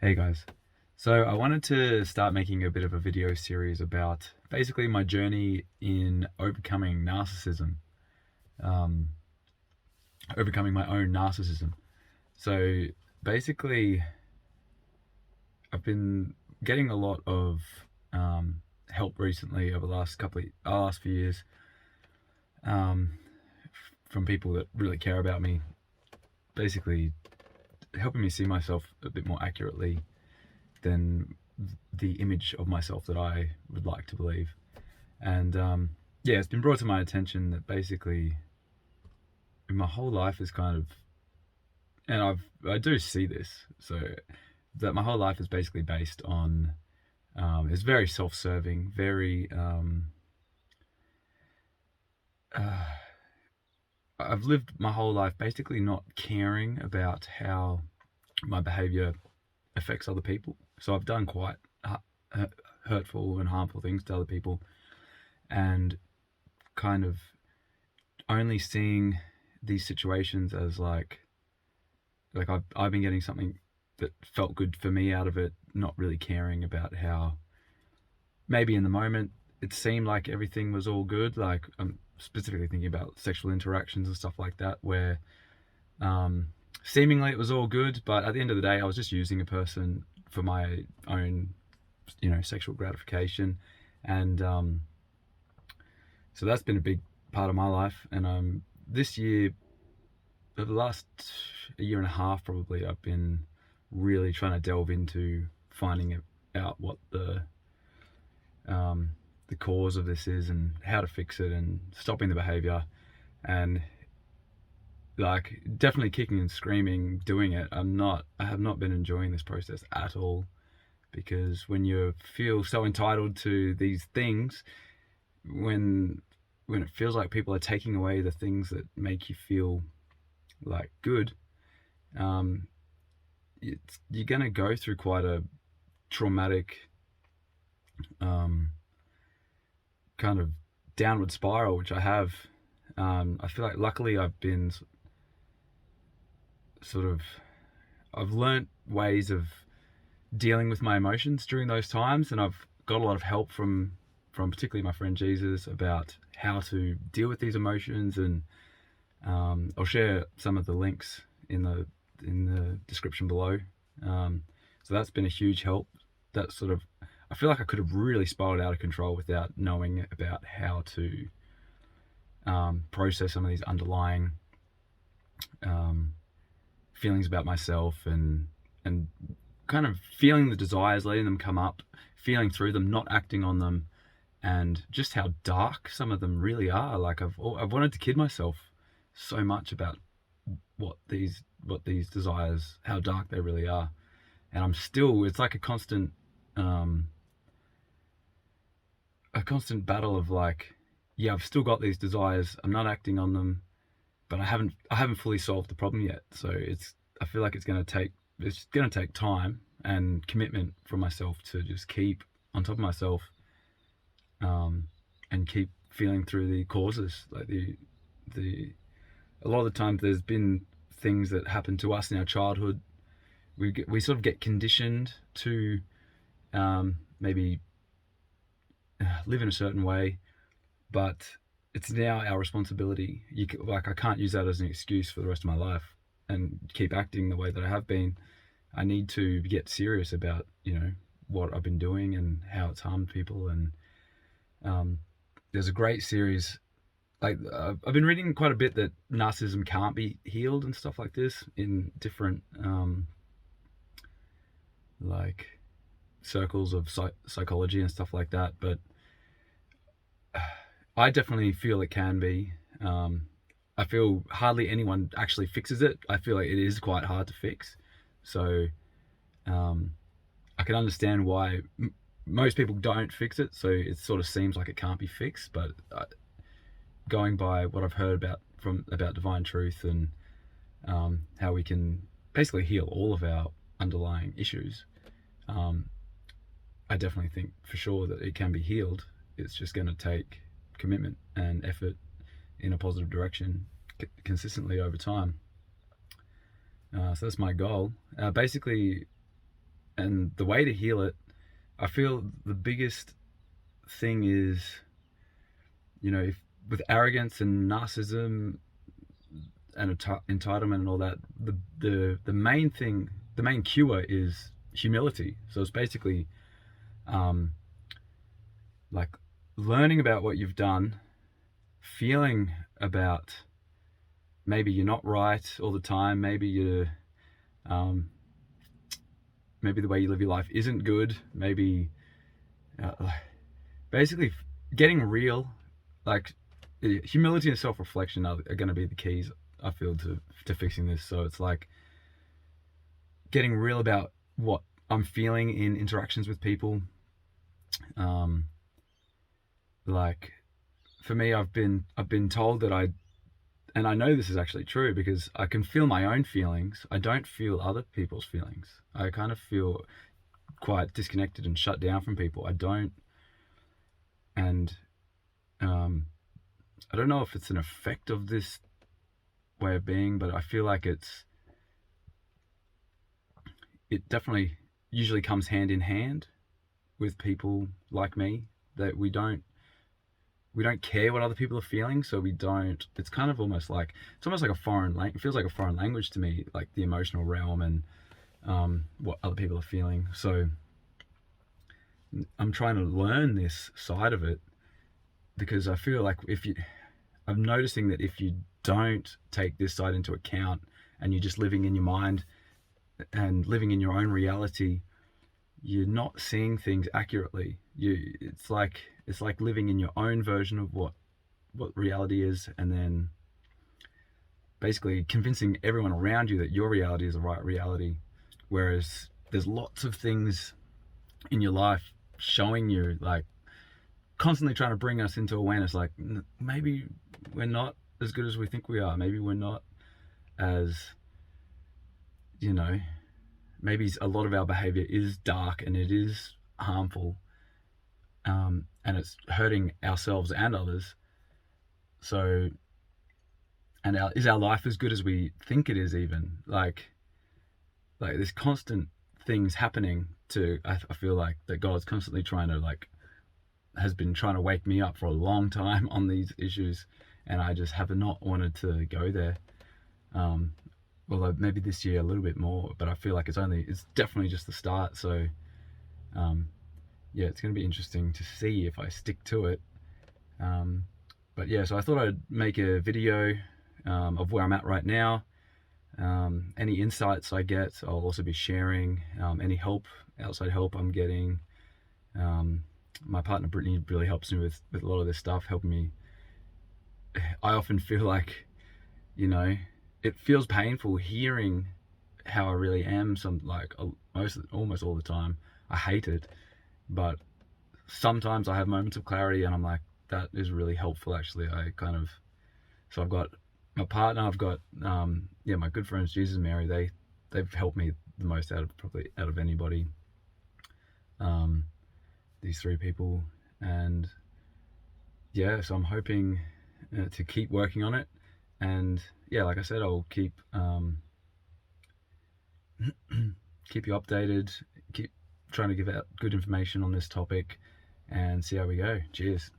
Hey guys. So I wanted to start making a bit of a video series about basically my journey in overcoming narcissism, um, overcoming my own narcissism. So basically, I've been getting a lot of help recently over the last few years, um, from people that really care about me, basically helping me see myself a bit more accurately than the image of myself that I would like to believe. And yeah, it's been brought to my attention that basically my whole life is kind of, and I do see this, so that my whole life is basically based on, it's very self-serving, very, uh, I've lived my whole life basically not caring about how my behavior affects other people. So I've done quite hurtful and harmful things to other people, and kind of only seeing these situations as like I've been getting something that felt good for me out of it, not really caring about how maybe in the moment it seemed like everything was all good. Like I'm specifically thinking about sexual interactions and stuff like that, where seemingly it was all good, but at the end of the day I was just using a person for my own, sexual gratification. And so that's been a big part of my life. And this year, over the last year and a half probably, I've been really trying to delve into finding out what the cause of this is and how to fix it and stopping the behavior. And like definitely kicking and screaming doing it. I have not been enjoying this process at all, because when you feel so entitled to these things, when it feels like people are taking away the things that make you feel like good, you're gonna go through quite a traumatic kind of downward spiral, which I have. I feel like luckily I've learnt ways of dealing with my emotions during those times, and I've got a lot of help from particularly my friend Jesus about how to deal with these emotions. And I'll share some of the links in the description below. So that's been a huge help. That sort of, I feel like I could have really spiraled out of control without knowing about how to process some of these underlying feelings about myself, and kind of feeling the desires, letting them come up, feeling through them, not acting on them, and just how dark some of them really are. Like I've wanted to kid myself so much about what these desires, how dark they really are. And it's like a constant battle of like, yeah, I've still got these desires, I'm not acting on them, but I haven't fully solved the problem yet. So I feel like it's going to take time and commitment from myself to just keep on top of myself, and keep feeling through the causes. Like a lot of the times there's been things that happen to us in our childhood. We sort of get conditioned to maybe live in a certain way, but it's now our responsibility. I can't use that as an excuse for the rest of my life and keep acting the way that I have been. I need to get serious about what I've been doing and how it's harmed people. And there's a great series, like I've been reading quite a bit that narcissism can't be healed and stuff like this in different like circles of psychology and stuff like that, but I definitely feel it can be. I feel hardly anyone actually fixes it. I feel like it is quite hard to fix. So I can understand why most people don't fix it. So it sort of seems like it can't be fixed. But going by what I've heard about divine truth and how we can basically heal all of our underlying issues, I definitely think for sure that it can be healed. It's just going to take commitment and effort in a positive direction consistently over time. So that's my goal. Basically, And the way to heal it, I feel the biggest thing is, if with arrogance and narcissism and entitlement and all that, the main thing, the main cure is humility. So it's basically like learning about what you've done, feeling about maybe you're not right all the time, maybe maybe the way you live your life isn't good, maybe basically getting real. Like humility and self-reflection are going to be the keys, I feel, to fixing this. So it's like getting real about what I'm feeling in interactions with people. Like for me, I've been told that and I know this is actually true because I can feel my own feelings. I don't feel other people's feelings. I kind of feel quite disconnected and shut down from people. I don't, and I don't know if it's an effect of this way of being, but I feel like it definitely usually comes hand in hand with people like me, that we don't care what other people are feeling, so we don't. It's kind of almost like a foreign language. It feels like a foreign language to me, like the emotional realm and what other people are feeling. So I'm trying to learn this side of it, because I feel like I'm noticing that if you don't take this side into account and you're just living in your mind and living in your own reality, you're not seeing things accurately. It's like living in your own version of what reality is, and then basically convincing everyone around you that your reality is the right reality, whereas there's lots of things in your life showing you, like constantly trying to bring us into awareness, like maybe we're not as good as we think we are, maybe we're not as, maybe a lot of our behavior is dark and it is harmful, and it's hurting ourselves and others. So, and is our life as good as we think it is? Even like there's constant things happening I feel like that God's constantly has been trying to wake me up for a long time on these issues, and I just have not wanted to go there. Although maybe this year a little bit more, but I feel like it's definitely just the start. So yeah, it's going to be interesting to see if I stick to it. But yeah, so I thought I'd make a video of where I'm at right now. Any insights I get, I'll also be sharing. Any outside help I'm getting. My partner Brittany really helps me with a lot of this stuff, helping me. I often feel like, it feels painful hearing how I really am. Almost all the time. I hate it, but sometimes I have moments of clarity, and I'm like, that is really helpful. Actually, so I've got my partner, I've got my good friends Jesus and Mary. They've helped me the most out of anybody. These three people, and yeah, so I'm hoping to keep working on it, and yeah, like I said, I'll keep keep you updated, keep trying to give out good information on this topic, and see how we go. Cheers.